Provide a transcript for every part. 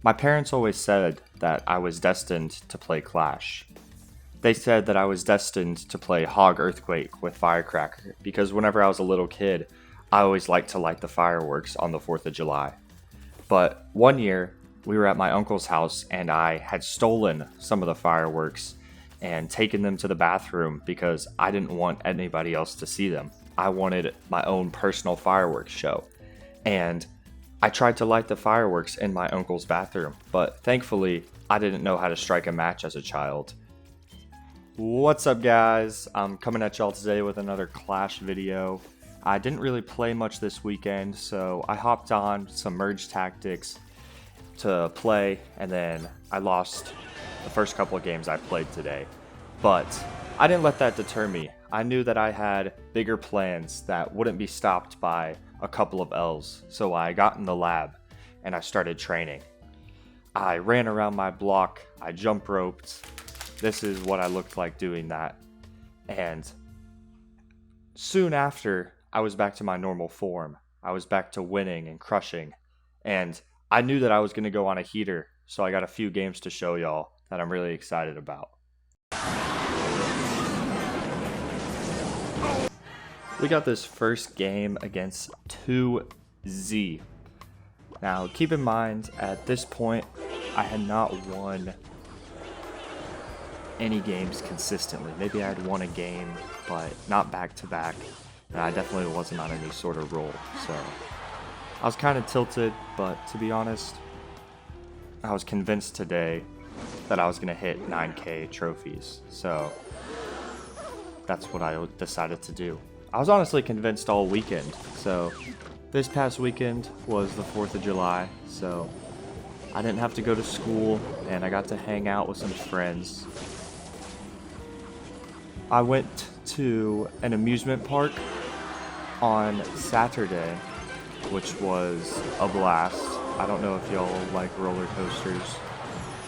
My parents always said that I was destined to play Clash. They said that I was destined to play Hog Earthquake with Firecracker because whenever I was a little kid, I always liked to light the fireworks on the 4th of July. But one year, we were at my uncle's house and I had stolen some of the fireworks and taken them to the bathroom because I didn't want anybody else to see them. I wanted my own personal fireworks show. And I tried to light the fireworks in my uncle's bathroom, but thankfully, I didn't know how to strike a match as a child. What's up, guys? I'm coming at y'all today with another Clash video. I didn't really play much this weekend, so I hopped on some merge tactics to play, and then I lost the first couple of games I played today. But I didn't let that deter me. I knew that I had bigger plans that wouldn't be stopped by a couple of L's, so I got in the lab and I started training. I ran around my block, I jump roped. This is what I looked like doing that. And soon after, I was back to my normal form. I was back to winning and crushing. And I knew that I was going to go on a heater, so I got a few games to show y'all that I'm really excited about. We got this first game against 2Z. Now, keep in mind, at this point, I had not won any games consistently. Maybe I had won a game, but not back-to-back, and I definitely wasn't on any sort of roll, so I was kind of tilted, but to be honest, I was convinced today that I was going to hit 9K trophies, so that's what I decided to do. I was honestly convinced all weekend, so this past weekend was the 4th of July, so I didn't have to go to school, and I got to hang out with some friends. I went to an amusement park on Saturday, which was a blast. I don't know if y'all like roller coasters,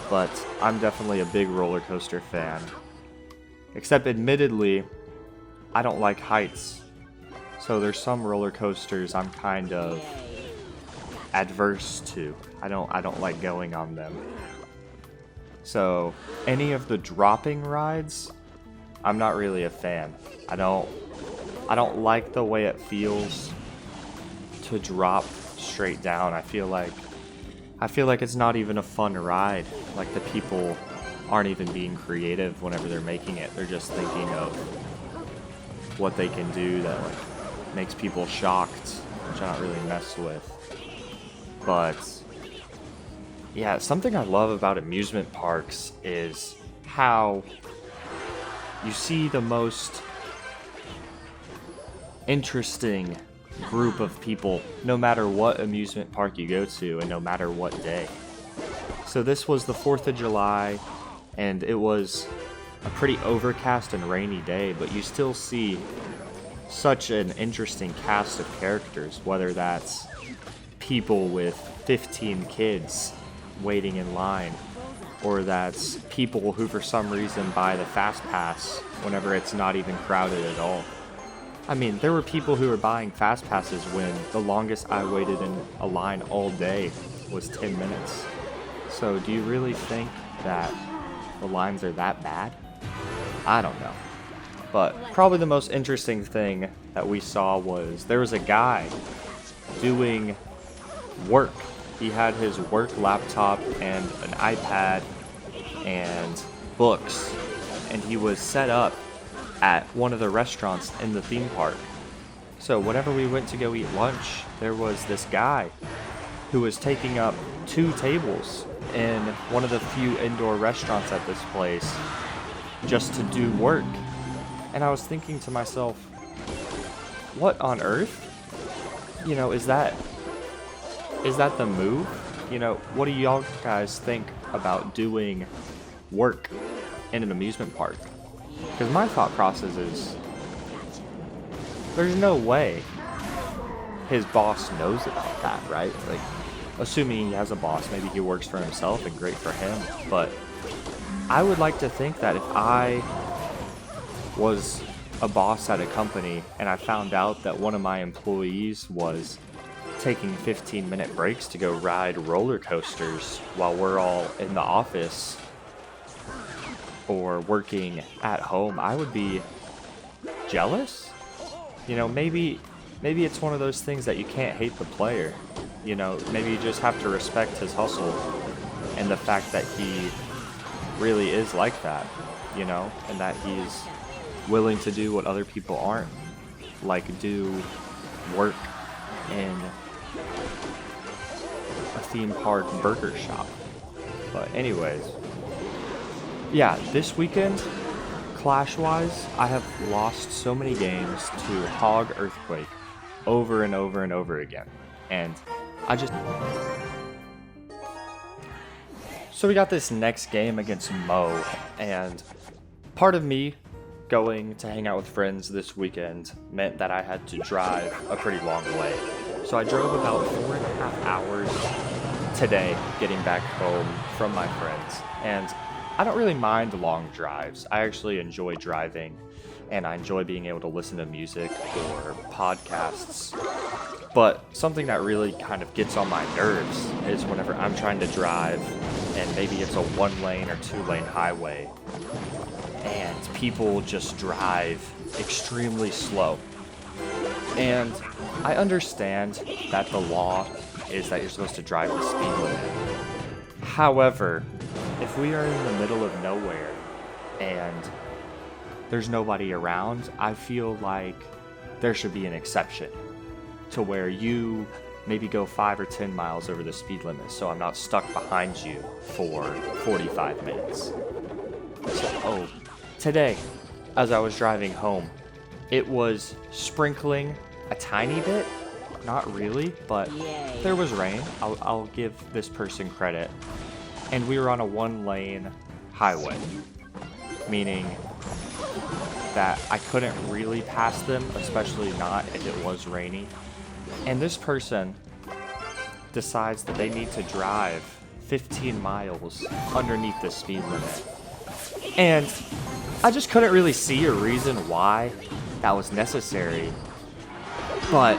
but I'm definitely a big roller coaster fan. Except admittedly, I don't like heights. So there's some roller coasters I'm kind of adverse to. I don't like going on them. So any of the dropping rides, I'm not really a fan. I don't like the way it feels to drop straight down. I feel like it's not even a fun ride. Like the people aren't even being creative whenever they're making it. They're just thinking of what they can do that like makes people shocked, which I don't really mess with. But yeah, something I love about amusement parks is how you see the most interesting group of people no matter what amusement park you go to and no matter what day. So this was the 4th of July and it was a pretty overcast and rainy day, but you still see such an interesting cast of characters, whether that's people with 15 kids waiting in line, or that's people who for some reason buy the fast pass whenever it's not even crowded at all. I mean, there were people who were buying fast passes when the longest I waited in a line all day was 10 minutes. So do you really think that the lines are that bad? I don't know. But probably the most interesting thing that we saw was there was a guy doing work. He had his work laptop and an iPad and books, and he was set up at one of the restaurants in the theme park. So whenever we went to go eat lunch, there was this guy who was taking up 2 tables in one of the few indoor restaurants at this place just to do work. And I was thinking to myself, what on earth? You know, is that the move? You know, what do y'all guys think about doing work in an amusement park? Because my thought process is, there's no way his boss knows about that, right? Like, assuming he has a boss, maybe he works for himself and great for him. But I would like to think that if I was a boss at a company and I found out that one of my employees was taking 15-minute breaks to go ride roller coasters while we're all in the office or working at home, I would be jealous. You know, maybe it's one of those things that you can't hate the player. You know, maybe you just have to respect his hustle and the fact that he really is like that, you know, and that he's willing to do what other people aren't, like do work in a theme park burger shop. But anyways, yeah, this weekend, Clash-wise, I have lost so many games to Hog Earthquake over and over and over again. And I just... So we got this next game against Mo, and part of me going to hang out with friends this weekend meant that I had to drive a pretty long way. So I drove about 4.5 hours today getting back home from my friends. And I don't really mind long drives. I actually enjoy driving, and I enjoy being able to listen to music or podcasts. But something that really kind of gets on my nerves is whenever I'm trying to drive and maybe it's a 1-lane or 2-lane highway and people just drive extremely slow. And I understand that the law is that you're supposed to drive the speed limit. However, if we are in the middle of nowhere and there's nobody around, I feel like there should be an exception to where you maybe go 5 or 10 miles over the speed limit so I'm not stuck behind you for 45 minutes. So, today, as I was driving home, it was sprinkling a tiny bit, not really, but there was rain. I'll give this person credit. And we were on a 1-lane highway, meaning that I couldn't really pass them, especially not if it was rainy. And this person decides that they need to drive 15 miles underneath the speed limit. And I just couldn't really see a reason why that was necessary. But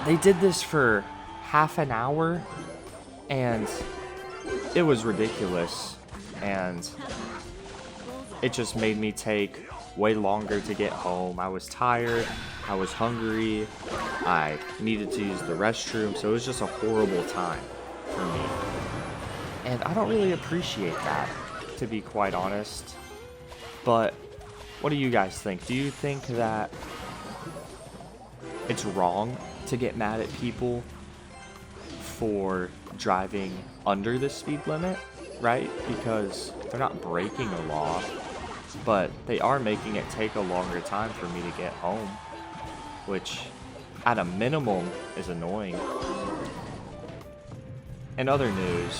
they did this for half an hour, and it was ridiculous. And it just made me take way longer to get home. I was tired, I was hungry, I needed to use the restroom, so it was just a horrible time for me. And I don't really appreciate that, to be quite honest. But what do you guys think? Do you think that it's wrong to get mad at people for driving under the speed limit, right? Because they're not breaking a law, but they are making it take a longer time for me to get home, which at a minimum is annoying. In other news,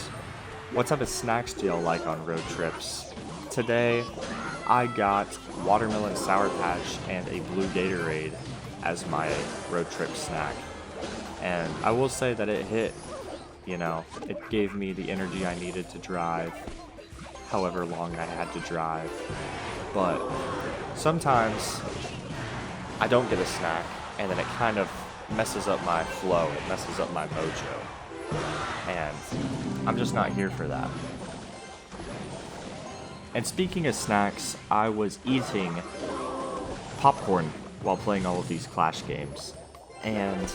what type of snacks do y'all like on road trips? Today, I got watermelon Sour Patch and a blue Gatorade as my road trip snack. And I will say that it hit, you know, it gave me the energy I needed to drive however long I had to drive. But sometimes I don't get a snack, and then it kind of messes up my flow, it messes up my mojo. And I'm just not here for that. And speaking of snacks, I was eating popcorn while playing all of these Clash games. And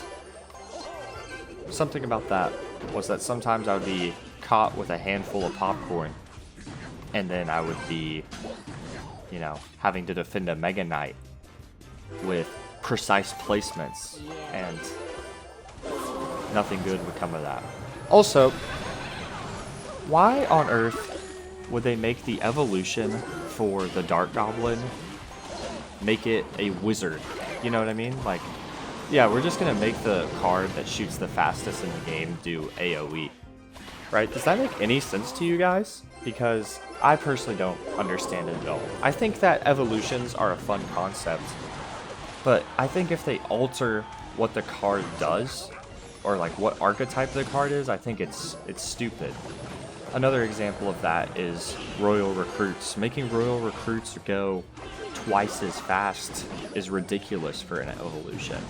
something about that was that sometimes I would be caught with a handful of popcorn, and then I would be, you know, having to defend a Mega Knight with precise placements, and nothing good would come of that. Also, why on earth would they make the evolution for the Dark Goblin make it a wizard? You know what I mean? Like, yeah, we're just gonna make the card that shoots the fastest in the game do AoE, right? Does that make any sense to you guys? Because I personally don't understand it at all. I think that evolutions are a fun concept, but I think if they alter what the card does, or like what archetype the card is, I think it's stupid. Another example of that is Royal Recruits. Making Royal Recruits go twice as fast is ridiculous for an evolution,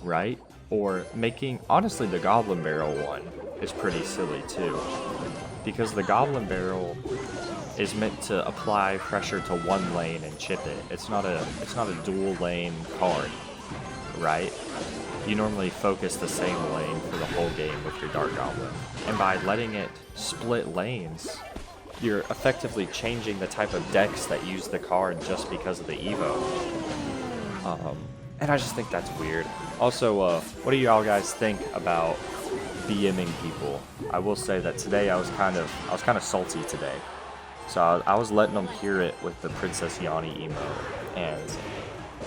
right? Or making, honestly, the Goblin Barrel one is pretty silly too. Because the Goblin Barrel is meant to apply pressure to one lane and chip it. It's not a dual lane card, right? You normally focus the same lane for the whole game with your Dart Goblin. And by letting it split lanes, you're effectively changing the type of decks that use the card just because of the Evo. And I just think that's weird. Also, what do y'all guys think about BMing people? I will say that today I was kind of salty today. So I was letting them hear it with the Princess Yanni emote, and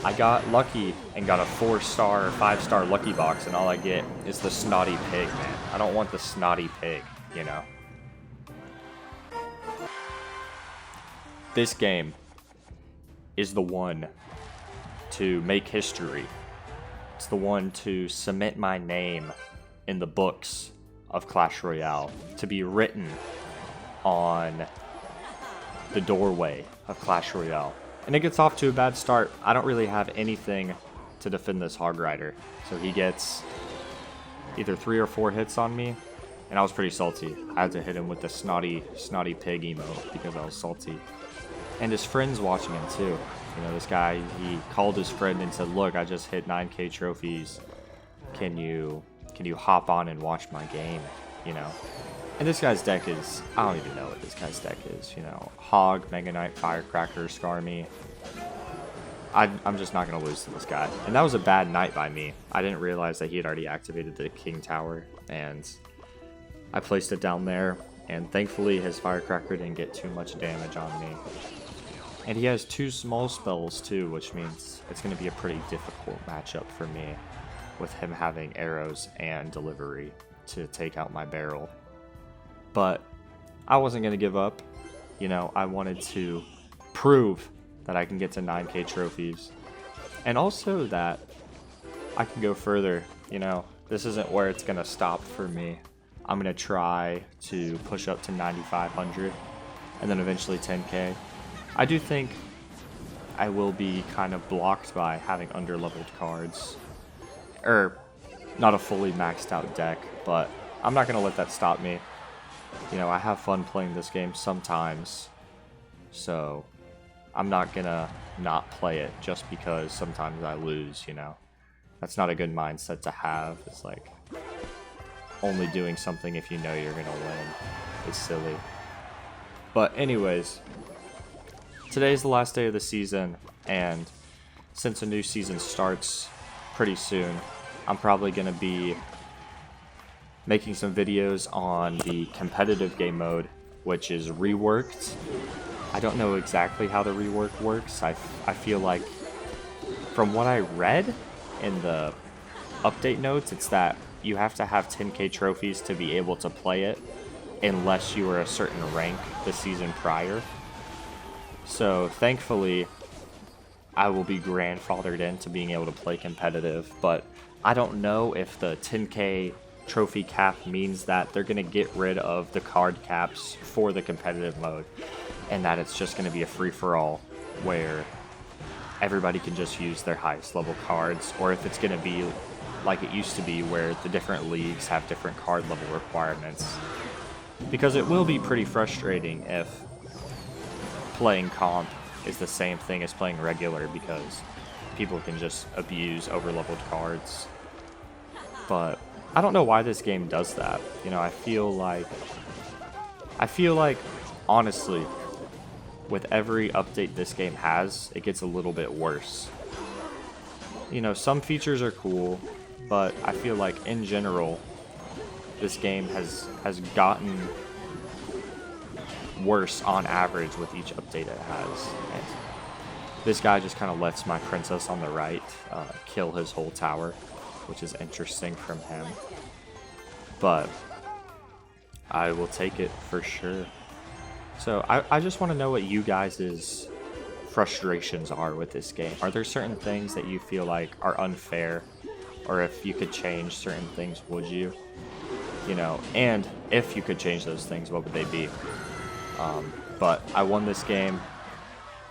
I got lucky and got a 4-star or 5-star lucky box, and all I get is the snotty pig, man. I don't want the snotty pig, you know. This game is the one to make history. It's the one to cement my name in the books of Clash Royale, to be written on the doorway of Clash Royale. And it gets off to a bad start. I don't really have anything to defend this Hog Rider. So he gets either 3 or 4 hits on me, and I was pretty salty. I had to hit him with the snotty pig emote because I was salty. And his friend's watching him too. You know, this guy, he called his friend and said, "Look, I just hit 9k trophies. Can you hop on and watch my game?" You know. And this guy's deck is, I don't even know what this guy's deck is, you know. Hog, Mega Knight, Firecracker, Skarmy. I'm just not going to lose to this guy. And that was a bad night by me. I didn't realize that he had already activated the King Tower, and I placed it down there, and thankfully his Firecracker didn't get too much damage on me. And he has 2 small spells too, which means it's going to be a pretty difficult matchup for me with him having arrows and delivery to take out my barrel. But I wasn't going to give up. You know, I wanted to prove that I can get to 9k trophies. And also that I can go further. You know, this isn't where it's going to stop for me. I'm going to try to push up to 9,500 and then eventually 10k. I do think I will be kind of blocked by having underleveled cards. Or not a fully maxed out deck, but I'm not going to let that stop me. You know, I have fun playing this game sometimes, so I'm not gonna not play it just because sometimes I lose, you know. That's not a good mindset to have. It's like only doing something if you know you're gonna win. It's silly. But anyways, today's the last day of the season, and since a new season starts pretty soon, I'm probably gonna be making some videos on the competitive game mode, which is reworked. I don't know exactly how the rework works. I feel like, from what I read in the update notes, it's that you have to have 10k trophies to be able to play it, unless you were a certain rank the season prior. So thankfully, I will be grandfathered into being able to play competitive, but I don't know if the 10k trophy cap means that they're going to get rid of the card caps for the competitive mode, and that it's just going to be a free-for-all where everybody can just use their highest level cards, or if it's going to be like it used to be where the different leagues have different card level requirements. Because it will be pretty frustrating if playing comp is the same thing as playing regular, because people can just abuse overleveled cards. But I don't know why this game does that. You know, I feel like honestly, with every update this game has, it gets a little bit worse. You know, some features are cool, but I feel like in general, this game has gotten worse on average with each update it has. And this guy just kind of lets my princess on the right kill his whole tower, which is interesting from him. But I will take it for sure. So I just want to know what you guys' frustrations are with this game. Are there certain things that you feel like are unfair? Or if you could change certain things, would you? You know, and if you could change those things, what would they be? But I won this game,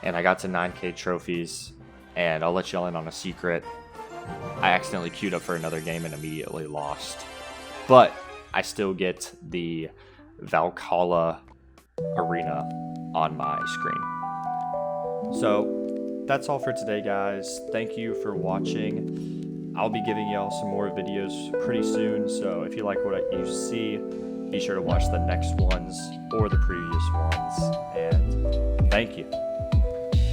and I got to 9k trophies, and I'll let y'all in on a secret. I accidentally queued up for another game and immediately lost. But I still get the Valhalla arena on my screen. So that's all for today, guys. Thank you for watching. I'll be giving y'all some more videos pretty soon, so if you like what you see, be sure to watch the next ones or the previous ones, and thank you.